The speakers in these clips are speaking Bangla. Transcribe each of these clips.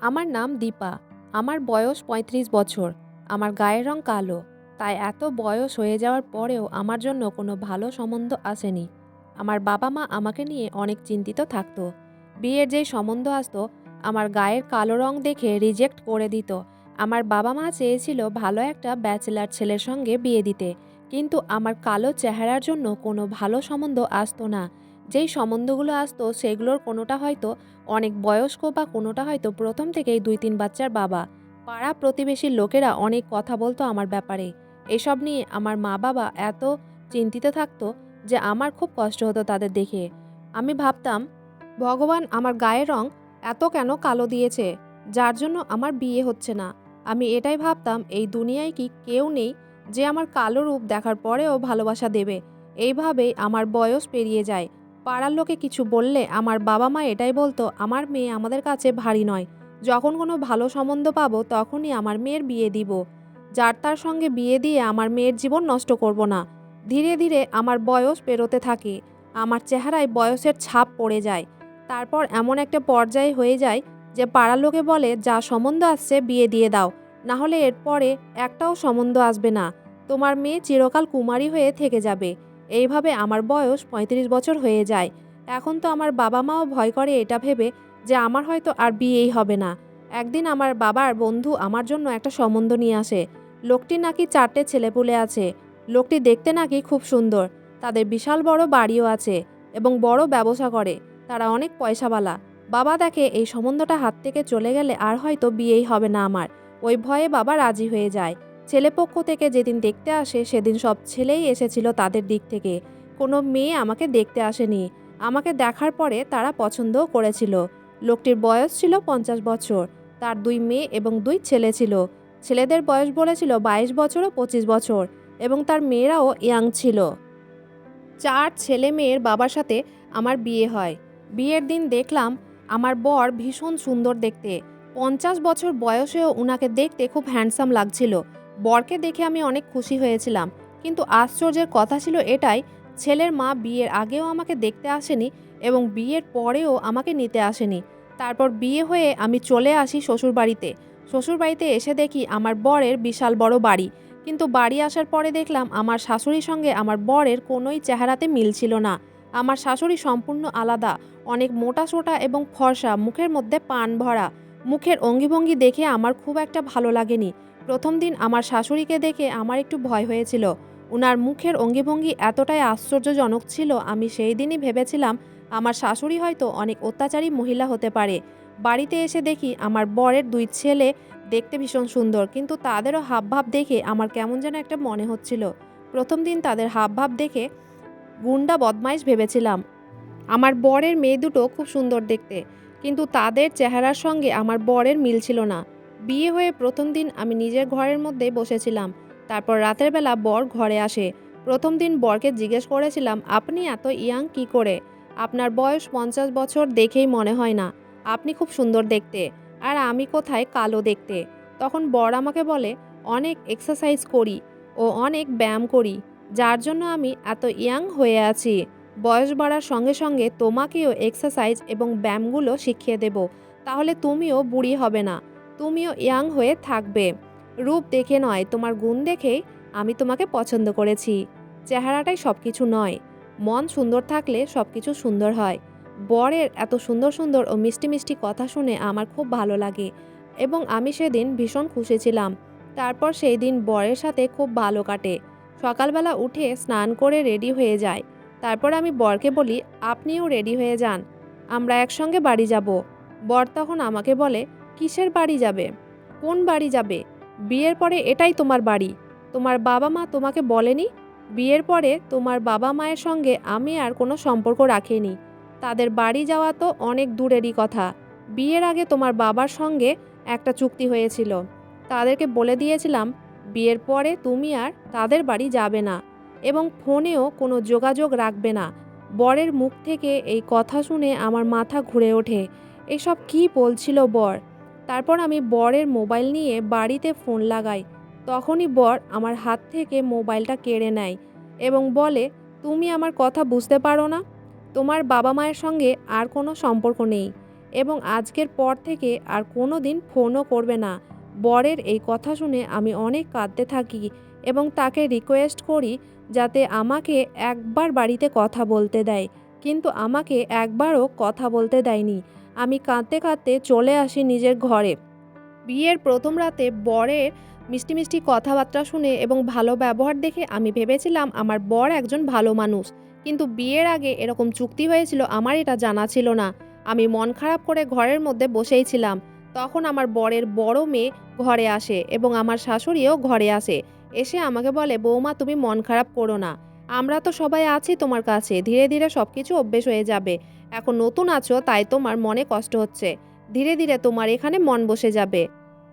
আমার নাম দীপা। আমার বয়স ৩৫ বছর। আমার গায়ের রং কালো। তাই এত বয়স হয়ে যাওয়ার পরেও আমার জন্য কোনো ভালো সম্বন্ধ আসেনি। আমার বাবা-মা আমাকে নিয়ে অনেক চিন্তিত থাকতো। বিয়ের যেই সম্বন্ধ আসতো, আমার গায়ের কালো রং দেখে রিজেক্ট করে দিত। আমার বাবা-মা চেয়েছিল ভালো একটা ব্যাচেলার ছেলের সঙ্গে বিয়ে দিতে। কিন্তু আমার কালো চেহারার জন্য কোনো ভালো সম্বন্ধ আসতো না। যেই সম্বন্ধগুলো আসতো সেগুলোর কোনোটা হয়তো অনেক বয়স্ক বা কোনোটা হয়তো প্রথম থেকেই ২-৩ বাচ্চার বাবা। পাড়া প্রতিবেশীর লোকেরা অনেক কথা বলতো আমার ব্যাপারে। এসব নিয়ে আমার মা-বাবা এত চিন্তিত থাকতো যে আমার খুব কষ্ট হতো তাদের দেখে। আমি ভাবতাম, ভগবান আমার গায়ের রং এত কেন কালো দিয়েছে, যার জন্য আমার বিয়ে হচ্ছে না। আমি এটাই ভাবতাম, এই দুনিয়ায় কি কেউ নেই যে আমার কালো রূপ দেখার পরেও ভালোবাসা দেবে। এইভাবেই আমার বয়স পেরিয়ে যায়। পাড়ার লোকে কিছু বললে আমার বাবা-মা এটাই বলতো, আমার মেয়ে আমাদের কাছে ভারী নয়। যখন কোনো ভালো সম্বন্ধ পাবো তখনই আমার মেয়ের বিয়ে দিব। যার তার সঙ্গে বিয়ে দিয়ে আমার মেয়ের জীবন নষ্ট করব না। ধীরে ধীরে আমার বয়স পেরোতে থাকে। আমার চেহারায় বয়সের ছাপ পড়ে যায়। তারপর এমন একটা পর্যায়ে হয়ে যায় যে পাড়ার লোকে বলে, যা সম্বন্ধ আসছে বিয়ে দিয়ে দাও, না হলে এরপরে একটাও সম্বন্ধ আসবে না। তোমার মেয়ে চিরকাল কুমারী হয়ে থেকে যাবে। এইভাবে আমার বয়স ৩৫ বছর হয়ে যায়। এখন তো আমার বাবা-মাও ভয় করে এটা ভেবে যে আমার হয়তো আর বিয়েই হবে না। একদিন আমার বাবার বন্ধু আমার জন্য একটা সম্বন্ধ নিয়ে আসে। লোকটির নাকি ৪টে ছেলেপুলে আছে। লোকটি দেখতে নাকি খুব সুন্দর। তাদের বিশাল বড় বাড়িও আছে এবং বড় ব্যবসা করে। তারা অনেক পয়সাওয়ালা। বাবা দেখে এই সম্বন্ধটা হাত থেকে চলে গেলে আর হয়তো বিয়েই হবে না আমার। ওই ভয়ে বাবা রাজি হয়ে যায়। ছেলেপক্ষ থেকে যেদিন দেখতে আসে সেদিন সব ছেলেই এসেছিল তাদের দিক থেকে। কোনো মেয়ে আমাকে দেখতে আসেনি। আমাকে দেখার পরে তারা পছন্দও করেছিল। লোকটির বয়স ছিল ৫০ বছর। তার ২ মেয়ে এবং ২ ছেলে ছিল। ছেলেদের বয়স বলেছিল ২২ বছর ও ২৫ বছর এবং তার মেয়েরাও ইয়াং ছিল। ৪ ছেলে মেয়ের বাবার সাথে আমার বিয়ে হয়। বিয়ের দিন দেখলাম আমার বর ভীষণ সুন্দর দেখতে। ৫০ বছর বয়সেও উনাকে দেখতে খুব হ্যান্ডসাম লাগছিল। বরকে দেখে আমি অনেক খুশি হয়েছিলাম। কিন্তু আশ্চর্যের কথা ছিল এটাই, ছেলের মা বিয়ের আগেও আমাকে দেখতে আসেনি এবং বিয়ের পরেও আমাকে নিতে আসেনি। তারপর বিয়ে হয়ে আমি চলে আসি শ্বশুরবাড়িতে। শ্বশুরবাড়িতে এসে দেখি আমার বরের বিশাল বড় বাড়ি। কিন্তু বাড়ি আসার পরে দেখলাম আমার শাশুড়ির সঙ্গে আমার বরের কোনোই চেহারাতে মিল ছিল না। আমার শাশুড়ি সম্পূর্ণ আলাদা, অনেক মোটাসোটা এবং ফর্সা, মুখের মধ্যে পান ভরা। মুখের অঙ্গিভঙ্গি দেখে আমার খুব একটা ভালো লাগেনি। প্রথম দিন আমার শাশুড়িকে দেখে আমার একটু ভয় হয়েছিল। উনার মুখের অঙ্গিভঙ্গি এতটাই আশ্চর্যজনক ছিল, আমি সেই দিনই ভেবেছিলাম আমার শাশুড়ি হয়তো অনেক অত্যাচারী মহিলা হতে পারে। বাড়িতে এসে দেখি আমার বরের ২ ছেলে দেখতে ভীষণ সুন্দর, কিন্তু তাদেরও হাবভাব দেখে আমার কেমন যেন একটা মনে হচ্ছিল। প্রথম দিন তাদের হাবভাব দেখে গুন্ডা বদমাইশ ভেবেছিলাম। আমার বরের মেয়ে দুটো খুব সুন্দর দেখতে, কিন্তু তাদের চেহারার সঙ্গে আমার বরের মিল ছিল না। বিয়ে হয়ে প্রথম দিন আমি নিজের ঘরের মধ্যে বসেছিলাম। তারপর রাতের বেলা বর ঘরে আসে। প্রথম দিন বরকে জিজ্ঞেস করেছিলাম, আপনি এত ইয়াং কি করে? আপনার বয়স ৫০ বছর দেখেই মনে হয় না। আপনি খুব সুন্দর দেখতে। আর আমি কোথায় কালো দেখতে? তখন বর আমাকে বলে, অনেক এক্সারসাইজ করি ও অনেক ব্যায়াম করি, যার জন্য আমি এত ইয়াং হয়ে আছি। বয়স বাড়ার সঙ্গে সঙ্গে তোমাকেও এক্সারসাইজ এবং ব্যায়ামগুলো শিখিয়ে দেব। তাহলে তুমিও বুড়ি হবে না, তুমিও ইয়াং হয়ে থাকবে। রূপ দেখে নয়, তোমার গুণ দেখেই আমি তোমাকে পছন্দ করেছি। চেহারাটাই সব কিছু নয়, মন সুন্দর থাকলে সব কিছু সুন্দর হয়। বরের এত সুন্দর সুন্দর ও মিষ্টি মিষ্টি কথা শুনে আমার খুব ভালো লাগে এবং আমি সেদিন ভীষণ খুশি ছিলাম। তারপর সেই দিন বরের সাথে খুব ভালো কাটে। সকালবেলা উঠে স্নান করে রেডি হয়ে যায়। তারপর আমি বরকে বলি, আপনিও রেডি হয়ে যান, আমরা একসঙ্গে বাড়ি যাব। বর তখন আমাকে বলে, কিসের বাড়ি যাবে? কোন বাড়ি যাবে? বিয়ের পরে এটাই তোমার বাড়ি। তোমার বাবা মা তোমাকে বলেনি? বিয়ের পরে তোমার বাবা মায়ের সঙ্গে আমি আর কোনো সম্পর্ক রাখিনি। তাদের বাড়ি যাওয়া তো অনেক দূরেরই কথা। বিয়ের আগে তোমার বাবার সঙ্গে একটা চুক্তি হয়েছিল। তাদেরকে বলে দিয়েছিলাম, বিয়ের পরে তুমি আর তাদের বাড়ি যাবে না এবং ফোনেও কোনো যোগাযোগ রাখবে না। বরের মুখ থেকে এই কথা শুনে আমার মাথা ঘুরে ওঠে। এসব কী বলছিল বর? তারপর আমি বরের মোবাইল নিয়ে বাড়িতে ফোন লাগাই। তখনই বর আমার হাত থেকে মোবাইলটা কেড়ে নেয় এবং বলে, তুমি আমার কথা বুঝতে পারো না? তোমার বাবা মায়ের সঙ্গে আর কোনো সম্পর্ক নেই। এবং আজকের পর থেকে আর কোনো দিন ফোনও করবে না। বরের এই কথা শুনে আমি অনেক কাঁদতে থাকি এবং তাকে রিকোয়েস্ট করি যাতে আমাকে একবার বাড়িতে কথা বলতে দেয়। কিন্তু আমাকে একবারও কথা বলতে দেয়নি। আমি কাঁদতে কাঁদতে চলে আসি নিজের ঘরে। বিয়ের প্রথম রাতে বরের মিষ্টি মিষ্টি কথাবার্তা শুনে এবং ভালো ব্যবহার দেখে আমি ভেবেছিলাম আমার বর একজন ভালো মানুষ। কিন্তু বিয়ের আগে এরকম চুক্তি হয়েছিল আমার এটা জানা ছিল না। আমি মন খারাপ করে ঘরের মধ্যে বসেই ছিলাম। তখন আমার বরের বড় মেয়ে ঘরে আসে এবং আমার শাশুড়িও ঘরে আসে। এসে আমাকে বলে, বৌমা তুমি মন খারাপ করো না, আমরা তো সবাই আছি তোমার কাছে, ধীরে ধীরে সব কিছু অভ্যেস হয়ে যাবে। এখন নতুন আছো তাই তোমার মনে কষ্ট হচ্ছে, ধীরে ধীরে তোমার এখানে মন বসে যাবে,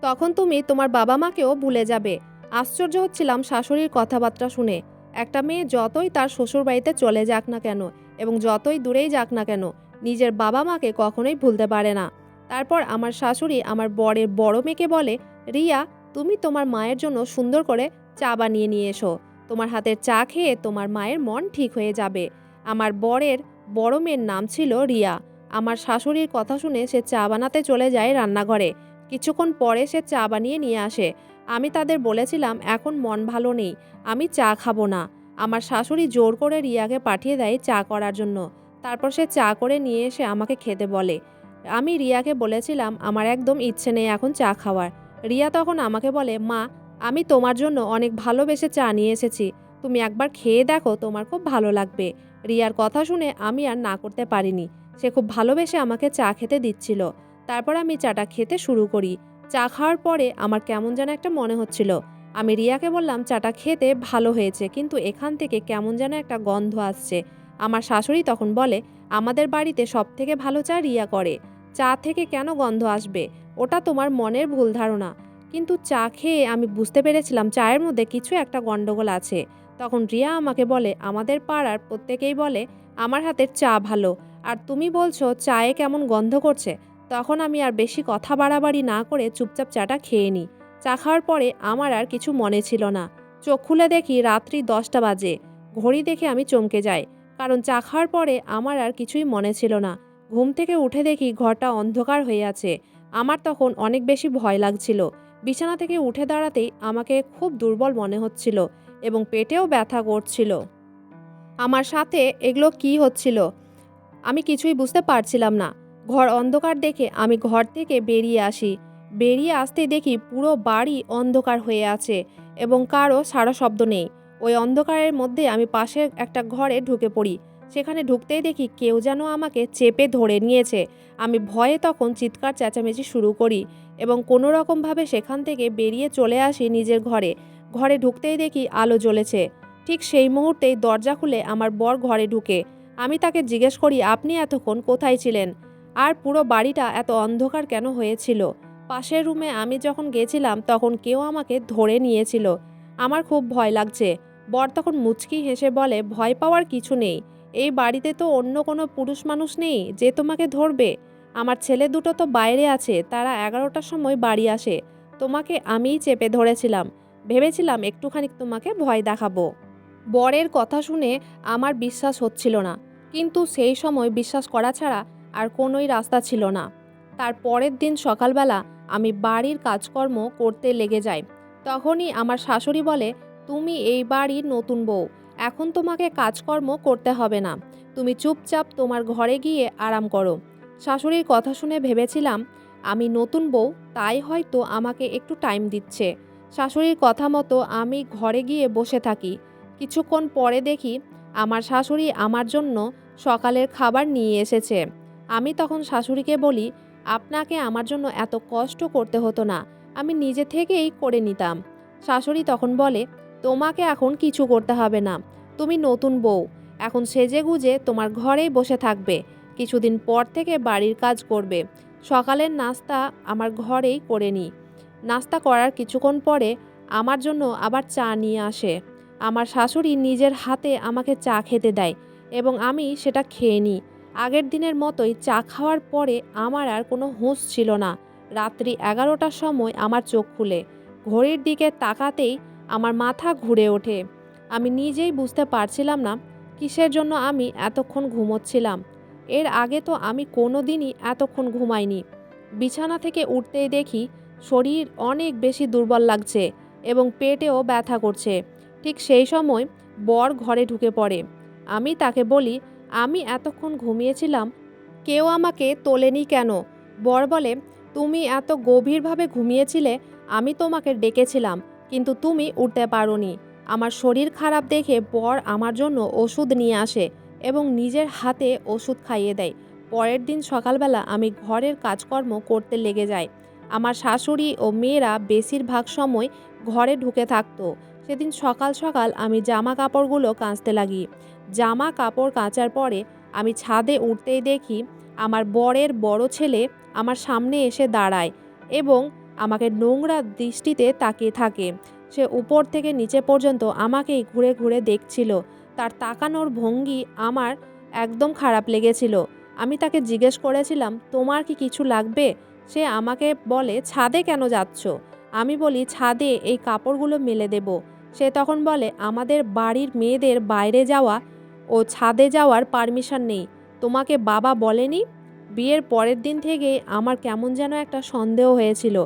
তখন তুমি তোমার বাবা মাকেও ভুলে যাবে। আশ্চর্য হচ্ছিলাম শাশুড়ির কথাবার্তা শুনে। একটা মেয়ে যতই তার শ্বশুরবাড়িতে চলে যাক না কেন এবং যতই দূরেই যাক না কেন, নিজের বাবা মাকে কখনোই ভুলতে পারে না। তারপর আমার শাশুড়ি আমার বরের বড় মেয়েকে বলে, রিয়া তুমি তোমার মায়ের জন্য সুন্দর করে চা বানিয়ে নিয়ে এসো, তোমার হাতের চা খেয়ে তোমার মায়ের মন ঠিক হয়ে যাবে। আমার বরের বড় মেয়ের নাম ছিল রিয়া। আমার শাশুড়ির কথা শুনে সে চা বানাতে চলে যায় রান্নাঘরে। কিছুক্ষণ পরে সে চা বানিয়ে নিয়ে আসে। আমি তাদের বলেছিলাম এখন মন ভালো নেই, আমি চা খাবো না। আমার শাশুড়ি জোর করে রিয়াকে পাঠিয়ে দেয় চা করার জন্য। তারপর সে চা করে নিয়ে এসে আমাকে খেতে বলে। আমি রিয়াকে বলেছিলাম আমার একদম ইচ্ছে নেই এখন চা খাওয়ার। রিয়া তখন আমাকে বলে, মা আমি তোমার জন্য অনেক ভালোবেসে চা নিয়ে এসেছি, তুমি একবার খেয়ে দেখো, তোমার খুব ভালো লাগবে। রিয়ার কথা শুনে আমি আর না করতে পারিনি। সে খুব ভালোবেসে আমাকে চা খেতে দিচ্ছিল। তারপর আমি চাটা খেতে শুরু করি। চা খাওয়ার পরে আমার কেমন যেন একটা মনে হচ্ছিল। আমি রিয়াকে বললাম চাটা খেতে ভালো হয়েছে, কিন্তু এখান থেকে কেমন যেন একটা গন্ধ আসছে। আমার শাশুড়ি তখন বলে, আমাদের বাড়িতে সবথেকে ভালো চা রিয়া করে, চা থেকে কেন গন্ধ আসবে, ওটা তোমার মনের ভুল ধারণা। কিন্তু চা খেয়ে আমি বুঝতে পেরেছিলাম চায়ের মধ্যে কিছু একটা গন্ডগোল আছে। তখন রিয়া আমাকে বলে, আমাদের পাড়ার প্রত্যেকেই বলে আমার হাতের চা ভালো, আর তুমি বলছো চায়ে কেমন গন্ধ করছে। তখন আমি আর বেশি কথা বাড়াবাড়ি না করে চুপচাপ চাটা খেয়ে নিই। চা খাওয়ার পরে আমার আর কিছু মনে ছিল না। চোখ খুলে দেখি রাত্রি 10টা বাজে। ঘড়ি দেখে আমি চমকে যাই, কারণ চা খাওয়ার পরে আমার আর কিছুই মনে ছিল না। ঘুম থেকে উঠে দেখি ঘরটা অন্ধকার হয়ে আছে। আমার তখন অনেক বেশি ভয় লাগছিল। বিছানা থেকে উঠে দাঁড়াতেই আমাকে খুব দুর্বল মনে হচ্ছিল এবং পেটেও ব্যথা করছিল। আমার সাথে এগুলো কি হচ্ছিল আমি কিছুই বুঝতে পারছিলাম না। ঘর অন্ধকার দেখে আমি ঘর থেকে বেরিয়ে আসি। বেরিয়ে আসতেই দেখি পুরো বাড়ি অন্ধকার হয়ে আছে এবং কারো সাড়া শব্দ নেই। ওই অন্ধকারের মধ্যে আমি পাশের একটা ঘরে ঢুকে পড়ি। সেখানে ঢুকতেই দেখি কেউ যেন আমাকে চেপে ধরে নিয়েছে। আমি ভয়ে তখন চিৎকার চেঁচামেচি শুরু করি এবং কোনো রকমভাবে সেখান থেকে বেরিয়ে চলে আসি নিজের ঘরে। ঘরে ঢুকতেই দেখি আলো জ্বলেছে। ঠিক সেই মুহূর্তেই দরজা খুলে আমার বর ঘরে ঢুকে। আমি তাকে জিজ্ঞেস করি, আপনি এতক্ষণ কোথায় ছিলেন, আর পুরো বাড়িটা এত অন্ধকার কেন হয়েছিল? পাশের রুমে আমি যখন গেছিলাম তখন কেউ আমাকে ধরে নিয়েছিল। আমার খুব ভয় লাগছে। বর তখন মুচকি হেসে বলে, ভয় পাওয়ার কিছু নেই, এই বাড়িতে তো অন্য কোনো পুরুষ মানুষ নেই যে তোমাকে ধরবে। আমার ছেলে দুটো তো বাইরে আছে, তারা 11টার সময় বাড়ি আসে। তোমাকে আমিই চেপে ধরেছিলাম, ভেবেছিলাম একটুখানি তোমাকে ভয় দেখাবো। বরের কথা শুনে আমার বিশ্বাস হচ্ছিল না, কিন্তু সেই সময় বিশ্বাস করা ছাড়া আর কোনোই রাস্তা ছিল না। তার পরের দিন সকালবেলা আমি বাড়ির কাজকর্ম করতে লেগে যাই। তখনই আমার শাশুড়ি বলে, তুমি এই বাড়ির নতুন বউ, এখন তোমাকে কাজকর্ম করতে হবে না, তুমি চুপচাপ তোমার ঘরে গিয়ে আরাম করো। শাশুড়ির কথা শুনে ভেবেছিলাম আমি নতুন বউ, তাই হয়তো আমাকে একটু টাইম দিচ্ছে। শাশুড়ির কথা মতো আমি ঘরে গিয়ে বসে থাকি। কিছুক্ষণ পরে দেখি আমার শাশুড়ি আমার জন্য সকালের খাবার নিয়ে এসেছে। আমি তখন শাশুড়িকে বলি, আপনাকে আমার জন্য এত কষ্ট করতে হতো না, আমি নিজে থেকেই করে নিতাম। শাশুড়ি তখন বলে, তোমাকে এখন কিছু করতে হবে না, তুমি নতুন বউ, এখন সেজেগুজে তোমার ঘরেই বসে থাকবে, কিছুদিন পর থেকে বাড়ির কাজ করবে। সকালের নাস্তা আমার ঘরেই করে নিই। নাস্তা করার কিছুক্ষণ পরে আমার জন্য আবার চা নিয়ে আসে। আমার শাশুড়ি নিজের হাতে আমাকে চা খেতে দেয় এবং আমি সেটা খেয়ে নিই। আগের দিনের মতোই চা খাওয়ার পরে আমার আর কোনো হুঁশ ছিল না। রাত্রি 11টার সময় আমার চোখ খুলে ঘড়ির দিকে তাকাতেই আমার মাথা ঘুরে ওঠে। আমি নিজেই বুঝতে পারছিলাম না কিসের জন্য আমি এতক্ষণ ঘুমোচ্ছিলাম। এর আগে তো আমি কোনো দিনই এতক্ষণ ঘুমাইনি। বিছানা থেকে উঠতেই দেখি শরীর অনেক বেশি দুর্বল লাগছে এবং পেটেও ব্যথা করছে। ঠিক সেই সময় বর ঘরে ঢুকে পড়ে। আমি তাকে বলি, আমি এতক্ষণ ঘুমিয়েছিলাম, কেউ আমাকে তোলেনি কেন? বর বলে, তুমি এত গভীরভাবে ঘুমিয়েছিলে, আমি তোমাকে ডেকেছিলাম, কিন্তু তুমি উঠতে পারোনি। আমার শরীর খারাপ দেখে বর আমার জন্য ওষুধ নিয়ে আসে এবং নিজের হাতে ওষুধ খাইয়ে দেয়। পরের দিন সকালবেলা আমি ঘরের কাজকর্ম করতে লেগে যাই। আমার শাশুড়ি ও মেয়েরা বেশিরভাগ সময় ঘরে ঢুকে থাকতো। সেদিন সকাল সকাল আমি জামা কাপড়গুলো কাচতে লাগি। জামা কাপড় কাচার পরে আমি ছাদে উঠতেই দেখি আমার বরের বড় ছেলে আমার সামনে এসে দাঁড়ায় এবং আমাকে নোংরা দৃষ্টিতে তাকিয়ে থাকে। সে উপর থেকে নিচে পর্যন্ত আমাকেই ঘুরে ঘুরে দেখছিল। তার তাকানোর ভঙ্গি আমার একদম খারাপ লেগেছিল। আমি তাকে জিজ্ঞেস করেছিলাম, তোমার কি কিছু লাগবে? সে আমাকে বলে, ছাদে কেন যাচ্ছ? আমি বলি, ছাদে এই কাপড়গুলো মেলে দেব। সে তখন বলে, আমাদের বাড়ির মেয়েদের বাইরে যাওয়া ও ছাদে যাওয়ার পারমিশন নেই, তোমাকে বাবা বলেনি? বিয়ের পরের দিন থেকেই আমার কেমন যেন একটা সন্দেহ হয়েছিল।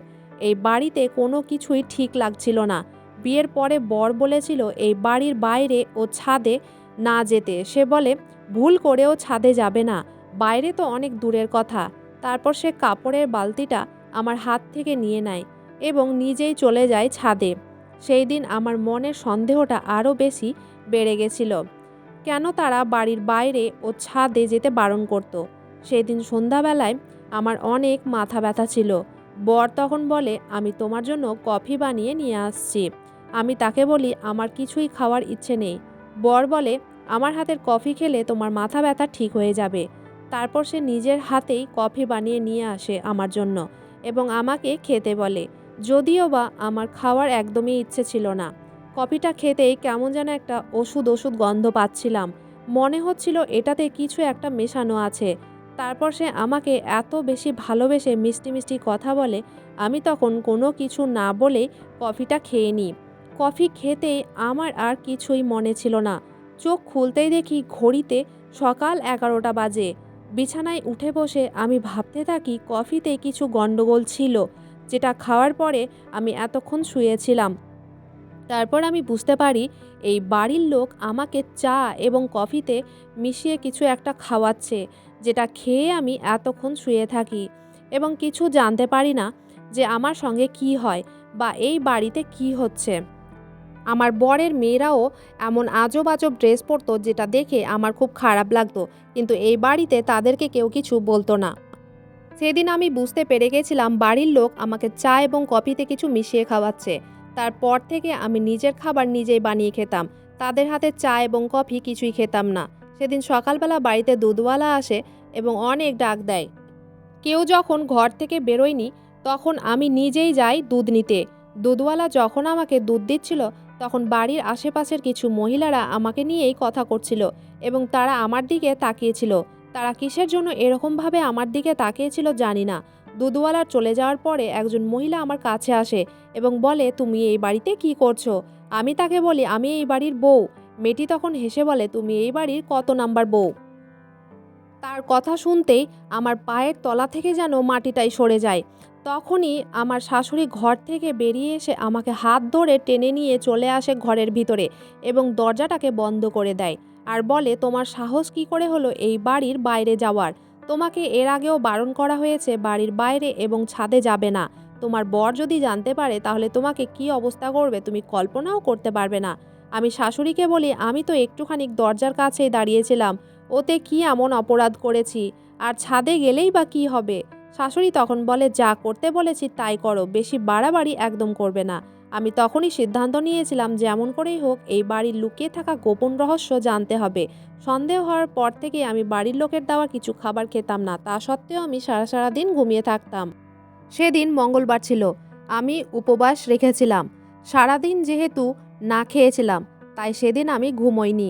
এই বাড়িতে কোনো কিছুই ঠিক লাগছিল না। বিয়ের পরে বর বলেছিল এই বাড়ির বাইরে ও ছাদে না যেতে। সে বলে, ভুল করেও ছাদে যাবে না, বাইরে তো অনেক দূরের কথা। তারপর সে কাপড়ের বালতিটা আমার হাত থেকে নিয়ে নেয় এবং নিজেই চলে যায় ছাদে। সেই দিন আমার মনের সন্দেহটা আরও বেশি বেড়ে গেছিল। কেন তারা বাড়ির বাইরে ও ছাদে যেতে বারণ করত? সেদিন সন্ধ্যাবেলায় আমার অনেক মাথা ব্যথা ছিল। বর তখন বলে, আমি তোমার জন্য কফি বানিয়ে নিয়ে আসছি। আমি তাকে বলি, আমার কিছুই খাওয়ার ইচ্ছে নেই। বর বলে, আমার হাতের কফি খেলে তোমার মাথা ব্যথা ঠিক হয়ে যাবে। তারপর সে নিজের হাতেই কফি বানিয়ে নিয়ে আসে আমার জন্য এবং আমাকে খেতে বলে, যদিও বা আমার খাওয়ার একদমই ইচ্ছে ছিল না। কফিটা খেতেই কেমন যেন একটা ওষুধ ওষুধ গন্ধ পাচ্ছিলাম। মনে হচ্ছিল এটাতে কিছু একটা মেশানো আছে। তারপর সে আমাকে এত বেশি ভালোবেসে মিষ্টি মিষ্টি কথা বলে, আমি তখন কোনো কিছু না বলেই কফিটা খেয়ে নিই। কফি খেতেই আমার আর কিছুই মনে ছিল না। চোখ খুলতেই দেখি ঘড়িতে সকাল 11টা বাজে। বিছানায় উঠে বসে আমি ভাবতে থাকি কফিতে কিছু গন্ডগোল ছিল, যেটা খাওয়ার পরে আমি এতক্ষণ শুয়েছিলাম। তারপর আমি বুঝতে পারি এই বাড়ির লোক আমাকে চা এবং কফিতে মিশিয়ে কিছু একটা খাওয়াচ্ছে, যেটা খেয়ে আমি এতক্ষণ শুয়ে থাকি এবং কিছু জানতে পারি না যে আমার সঙ্গে কি হয় বা এই বাড়িতে কি হচ্ছে। আমার বরের মেয়েরাও এমন আজব আজব ড্রেস পরতো, যেটা দেখে আমার খুব খারাপ লাগতো, কিন্তু এই বাড়িতে তাদেরকে কেউ কিছু বলতো না। সেদিন আমি বুঝতে পেরে গেছিলাম বাড়ির লোক আমাকে চা এবং কফিতে কিছু মিশিয়ে খাওয়াচ্ছে। তারপর থেকে আমি নিজের খাবার নিজেই বানিয়ে খেতাম। তাদের হাতে চা এবং কফি কিছুই খেতাম না। সেদিন সকালবেলা বাড়িতে দুধওয়ালা আসে এবং অনেক ডাক দেয়। কেউ যখন ঘর থেকে বেরোয়নি, তখন আমি নিজেই যাই দুধ নিতে। দুধওয়ালা যখন আমাকে দুধ দিচ্ছিল, তখন বাড়ির আশেপাশের কিছু মহিলারা আমাকে নিয়েই কথা করছিল এবং তারা আমার দিকে তাকিয়েছিল। তারা কিসের জন্য এরকমভাবে আমার দিকে তাকিয়েছিল জানি না। দুধওয়ালার চলে যাওয়ার পরে একজন মহিলা আমার কাছে আসে এবং বলে, তুমি এই বাড়িতে কি করছো? আমি তাকে বলি, আমি এই বাড়ির বউ। মেয়েটি তখন হেসে বলে, তুমি এই বাড়ির কত নাম্বার বউ? তার কথা শুনতেই আমার পায়ের তলা থেকে যেন মাটিটাই সরে যায়। তখনই আমার শাশুড়ি ঘর থেকে বেরিয়ে এসে আমাকে হাত ধরে টেনে নিয়ে চলে আসে ঘরের ভিতরে এবং দরজাটাকে বন্ধ করে দেয় আর বলে, তোমার সাহস কি করে হলো এই বাড়ির বাইরে যাওয়ার? তোমাকে এর আগেও বারণ করা হয়েছে বাড়ির বাইরে এবং ছাদে যাবে না। তোমার বর যদি জানতে পারে তাহলে তোমাকে কি অবস্থা করবে তুমি কল্পনাও করতে পারবে না। আমি শাশুড়িকে বলি, আমি তো একটুখানি দরজার কাছেই দাঁড়িয়েছিলাম, ওতে কি এমন অপরাধ করেছি? আর ছাদে গেলেই বা কি হবে? শাশুড়ি তখন বলে, যা করতে বলেছি তাই করো, বেশি বাড়াবাড়ি একদম করবে না। আমি তখনই সিদ্ধান্ত নিয়েছিলাম যেমন করেই হোক এই বাড়ির লুকিয়ে থাকা গোপন রহস্য জানতে হবে। সন্দেহ হওয়ার পর থেকে আমি বাড়ির লোকের দেওয়া কিছু খাবার খেতাম না, তা সত্ত্বেও আমি সারা দিন ঘুমিয়ে থাকতাম। সেদিন মঙ্গলবার ছিল। আমি উপবাস রেখেছিলাম। সারাদিন যেহেতু না খেয়েছিলাম, তাই সেদিন আমি ঘুমোইনি।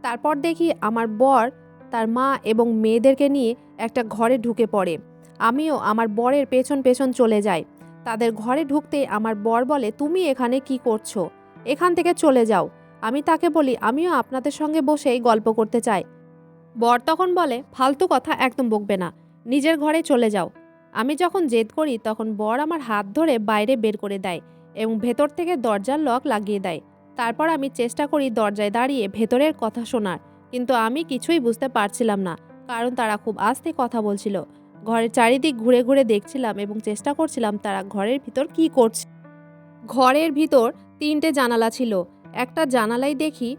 তারপর দেখি আমার বর তার মা এবং মেয়েদেরকে নিয়ে একটা ঘরে ঢুকে পড়ে। আমিও আমার বরের পেছন পেছন চলে যাই। তাদের ঘরে ঢুকতেই আমার বর বলে, তুমি এখানে কি করছো? এখান থেকে চলে যাও। আমি তাকে বলি, আমিও আপনাদের সঙ্গে বসেই গল্প করতে চাই। বর তখন বলে, ফালতু কথা একদম বকবে না, নিজের ঘরে চলে যাও। আমি যখন জেদ করি তখন বর আমার হাত ধরে বাইরে বের করে দেয় এবং ভেতর থেকে দরজার লক লাগিয়ে দেয়। তারপর আমি চেষ্টা করি দরজায় দাঁড়িয়ে ভেতরের কথা শোনার, কিন্তু আমি কিছুই বুঝতে পারছিলাম না, কারণ তারা খুব আস্তে কথা বলছিল। ঘরের চারিদিক ঘুরে ঘুরে দেখছিলাম এবং চেষ্টা করছিলাম তারা ঘরের ভিতর কি করছে। ঘরের ভিতর ৩টে জানালা ছিল। একটা জানালায় দেখি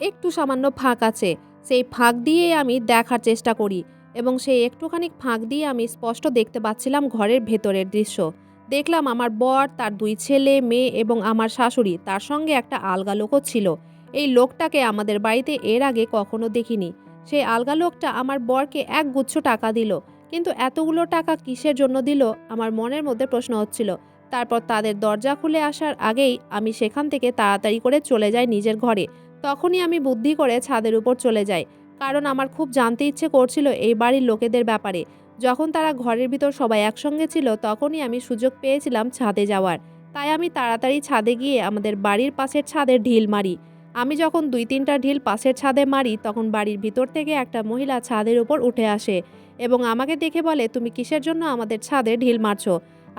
একটু সামান্য ফাঁক আছে। সেই ফাঁক দিয়েই আমি দেখার চেষ্টা করি এবং সেই একটুখানি ফাঁক দিয়ে আমি স্পষ্ট দেখতে পাচ্ছিলাম ঘরের ভেতরের দৃশ্য। দেখলাম আমার বর, তার ২ ছেলে, মেয়ে এবং আমার শাশুড়ি, তার সঙ্গে একটা আলগা লোকও ছিল। এই লোকটাকে আমাদের বাড়িতে এর আগে কখনো দেখিনি। সেই আলগা লোকটা আমার বরকে একগুচ্ছ টাকা দিল। কিন্তু এতগুলো টাকা কিসের জন্য দিল আমার মনের মধ্যে প্রশ্ন হচ্ছিল। তারপর তাদের দরজা খুলে আসার আগেই আমি সেখান থেকে তাড়াতাড়ি করে চলে যাই নিজের ঘরে। তখনই আমি বুদ্ধি করে ছাদের উপর চলে যাই, কারণ আমার খুব জানতে ইচ্ছে করছিল এই বাড়ির লোকেদের ব্যাপারে। যখন তারা ঘরের ভিতর সবাই একসঙ্গে ছিল তখনই আমি সুযোগ পেয়েছিলাম ছাদে যাওয়ার। তাই আমি তাড়াতাড়ি ছাদে গিয়ে আমাদের বাড়ির পাশের ছাদে ঢিল মারি। আমি যখন ২-৩টা ঢিল পাশের ছাদে মারি তখন বাড়ির ভিতর থেকে একটা মহিলা ছাদের উপর উঠে আসে এবং আমাকে দেখে বলে, তুমি কিসের জন্য আমাদের ছাদে ঢিল মারছো?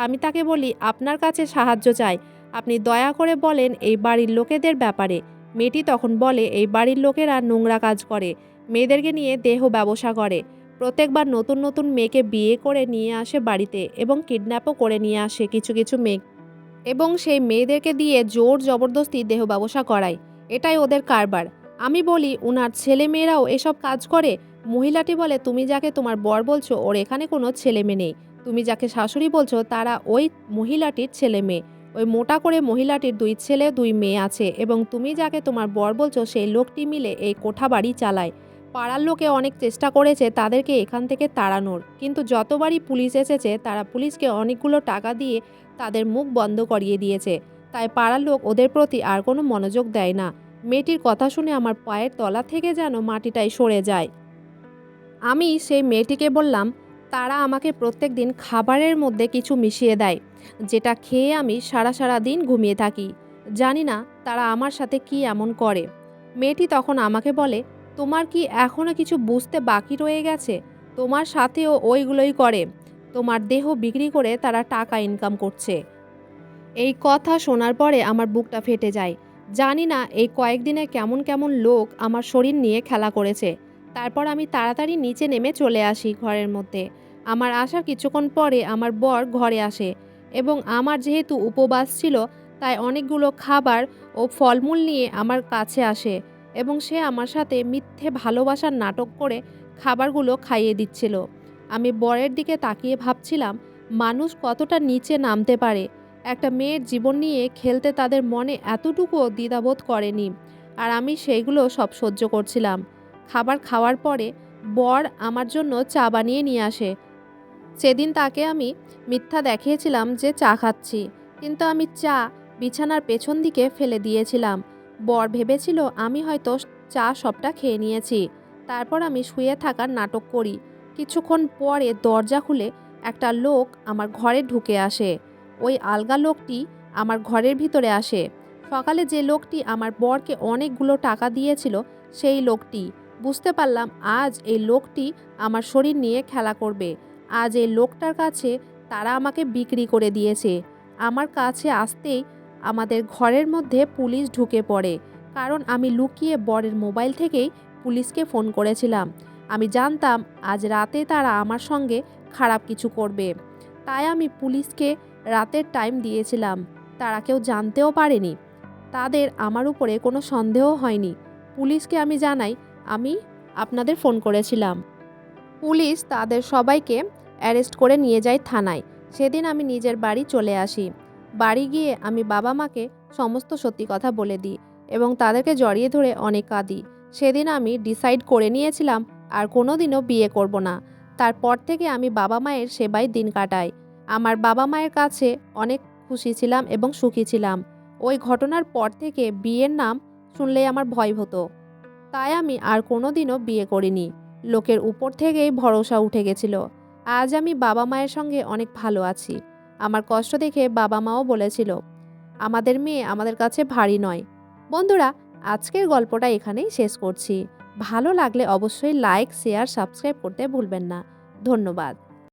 আমি তাকে বলি, আপনার কাছে সাহায্য চাই, আপনি দয়া করে বলেন এই বাড়ির লোকেদের ব্যাপারে। মেয়েটি তখন বলে, এই বাড়ির লোকেরা নোংরা কাজ করে, মেয়েদেরকে নিয়ে দেহ ব্যবসা করে, প্রত্যেকবার নতুন নতুন মেয়েকে বিয়ে করে নিয়ে আসে বাড়িতে এবং কিডন্যাপও করে নিয়ে আসে কিছু কিছু মেয়ে, এবং সেই মেয়েদেরকে দিয়ে জোর জবরদস্তি দেহ ব্যবসা করায়। এটাই ওদের কারবার। আমি বলি, উনার ছেলে মেয়েরাও এসব কাজ করে? মহিলাটি বলে, তুমি যাকে তোমার বর বলছো ওর এখানে কোনো ছেলে মেয়ে নেই। তুমি যাকে শাশুড়ি বলছো তারা ওই মহিলাটির ছেলে মেয়ে। ওই মোটা করে মহিলাটির ২ ছেলে ২ মেয়ে আছে এবং তুমি যাকে তোমার বর বলছো সেই লোকটি মিলে এই কোঠা বাড়ি চালায়। পাড়ার লোকে অনেক চেষ্টা করেছে তাদেরকে এখান থেকে তাড়ানোর, কিন্তু যতবারই পুলিশ এসেছে তারা পুলিশকে অনেকগুলো টাকা দিয়ে তাদের মুখ বন্ধ করিয়ে দিয়েছে। তাই পাড়ার লোক ওদের প্রতি আর কোনো মনোযোগ দেয় না। মেয়েটির কথা শুনে আমার পায়ের তলা থেকে যেন মাটিটাই সরে যায়। আমি সেই মেয়েটিকে বললাম, তারা আমাকে প্রত্যেক দিন খাবারের মধ্যে কিছু মিশিয়ে দেয়, যেটা খেয়ে আমি সারা দিন ঘুমিয়ে থাকি। জানি না তারা আমার সাথে কি এমন করে। মেয়েটি তখন আমাকে বলে, তোমার কি এখনও কিছু বুঝতে বাকি রয়ে গেছে? তোমার সাথেও ওইগুলোই করে। তোমার দেহ বিক্রি করে তারা টাকা ইনকাম করছে। এই কথা শোনার পরে আমার বুকটা ফেটে যায়। জানি না এই কয়েকদিনে কেমন কেমন লোক আমার শরীর নিয়ে খেলা করেছে। তারপর আমি তাড়াতাড়ি নিচে নেমে চলে আসি ঘরের মধ্যে। আমার আসার কিছুক্ষণ পরে আমার বর ঘরে আসে এবং আমার যেহেতু উপবাস ছিল তাই অনেকগুলো খাবার ও ফলমূল নিয়ে আমার কাছে আসে এবং সে আমার সাথে মিথ্যে ভালোবাসার নাটক করে খাবারগুলো খাইয়ে দিচ্ছিল। আমি বরের দিকে তাকিয়ে ভাবছিলাম, মানুষ কতটা নিচে নামতে পারে। একটা মেয়ের জীবন নিয়ে খেলতে তাদের মনে এতটুকুও দ্বিধাবোধ করেনি। আর আমি সেইগুলো সব সহ্য করছিলাম। খাবার খাওয়ার পরে বর আমার জন্য চা বানিয়ে নিয়ে আসে। সেদিন তাকে আমি মিথ্যা দেখিয়েছিলাম যে চা খাচ্ছি, কিন্তু আমি চা বিছানার পেছন দিকে ফেলে দিয়েছিলাম। বর ভেবেছিল আমি হয়তো চা সবটা খেয়ে নিয়েছি। তারপর আমি শুয়ে থাকার নাটক করি। কিছুক্ষণ পরে দরজা খুলে একটা লোক আমার ঘরে ঢুকে আসে। ওই আলগা লোকটি আমার ঘরের ভিতরে আসে। সকালে যে লোকটি আমার বরকে অনেকগুলো টাকা দিয়েছিল সেই লোকটি। বুঝতে পারলাম আজ এই লোকটি আমার শরীর নিয়ে খেলা করবে। আজ এই লোকটার কাছে তারা আমাকে বিক্রি করে দিয়েছে। আমার কাছে আসতেই আমাদের ঘরের মধ্যে পুলিশ ঢুকে পড়ে, কারণ আমি লুকিয়ে বরের মোবাইল থেকেই পুলিশকে ফোন করেছিলাম। আমি জানতাম আজ রাতে তারা আমার সঙ্গে খারাপ কিছু করবে, তাই আমি পুলিশকে রাতের টাইম দিয়েছিলাম। তারা কেউ জানতেও পারেনি, তাদের আমার উপরে কোনো সন্দেহ হয়নি। পুলিশকে আমি জানাই আমি আপনাদের ফোন করেছিলাম। পুলিশ তাদের সবাইকে অ্যারেস্ট করে নিয়ে যায় থানায়। সেদিন আমি নিজের বাড়ি চলে আসি। বাড়ি গিয়ে আমি বাবা মাকে সমস্ত সত্যি কথা বলে দিই এবং তাদেরকে জড়িয়ে ধরে অনেক কাঁদি। সেদিন আমি ডিসাইড করে নিয়েছিলাম আর কোনোদিনও বিয়ে করব না। তারপর থেকে আমি বাবা মায়ের সেবায় দিন কাটাই। আমার বাবা মায়ের কাছে অনেক খুশি ছিলাম এবং সুখী ছিলাম। ওই ঘটনার পর থেকে বিয়ের নাম শুনলেই আমার ভয় হতো, তাই আমি আর কোনোদিনও বিয়ে করিনি। লোকের উপর থেকেই ভরসা উঠে গেছিল। আজ আমি বাবা মায়ের সঙ্গে অনেক ভালো আছি। আমার কষ্ট দেখে বাবা মাও বলেছিল, আমাদের মেয়ে আমাদের কাছে ভারী নয়। বন্ধুরা, আজকের গল্পটা এখানেই শেষ করছি। ভালো লাগলে অবশ্যই লাইক, শেয়ার, সাবস্ক্রাইব করতে ভুলবেন না। ধন্যবাদ।